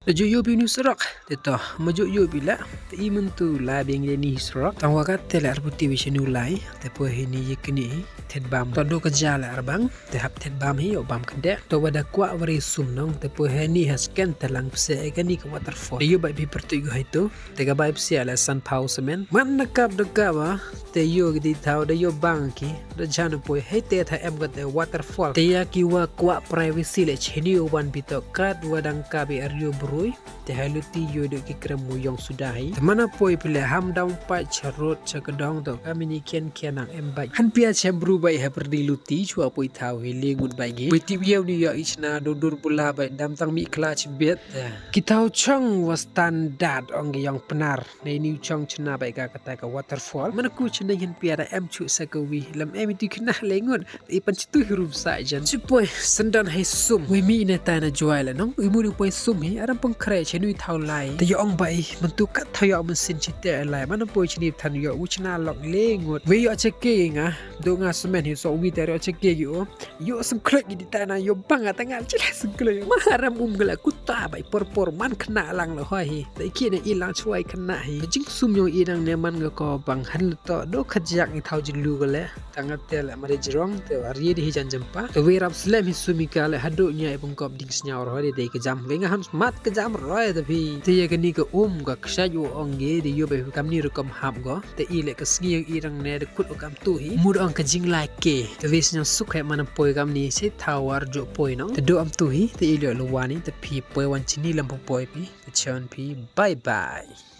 Tajuk yo bini serak. Teto, majuk yo bila. Ti mentu la beng ni serak. Tang wakat tele arbuti wisenu lai. Tepo hini ye kini ted bam. Todo kerja la arbang. Tehap ted bam hi yo bam kende. To wada kwa wari sum nong. Tepo hini hasken telang pse kani ke waterfall. Yo bai bi pertugu itu. Tega bai pse ala san pau semen. Man nakap ba. Te yo di tau de yo bang ki. Da jana po he te tha em gat waterfall. Te ya ki wa kwa privacy le cheni yo wan bito kat wadang kabe aryo brui te haluti yo do ki kremu yang sudahi mana poi pile ham daun pa charot chakedong to kami ni ken kenang embai han pia chembru bai ha perdi luti chua poi thau hi lengut bai gi poi ti yeu ni ya ichna do dur bula bai dam tang mi klach bet ki thau chong was standard ong yang penar nei ni chong chna bai ka kata ka waterfall mana ku chna hin pia da em chu sakawi lam em ti kna lengut i pan chitu hirum sa jan chupoi sendan hai sum we mi ne ta na joy la nong i mu poi sum hi aram pang kre chenui thau lai te yo ong bai mentu kat thayo men sin chite lai mana poi chini than yo uchna lok lengut we yo cheke nga do nga semen hi so wi tero cheke yo sam klek di ta na yo bang atanga chila sengklek maram gala kutta bai por man khna lang lo hi dai ki ne ilang chuai khna hi jing sum yo inang ne man ga ko bang han to do khajak ni thau jilu gale tanga tel mari jirong te ari di jan jampa to we rap slam hi sumika le hadu nya ibung kop ding snyawr ho de ke jam we nga ham mat ke jam roy ta phi te ye ni ka ga ksha yo onge de yo be kam ni rukom hap go te i le ka sngi irang ne de kut kam tu hi mud ong ka jing like ke te we snya suk he man poi kam ni se thawar jo poi no te do am tu hi te i le lo wani te phi poi wan chini lam poi pi te chon phi bye bye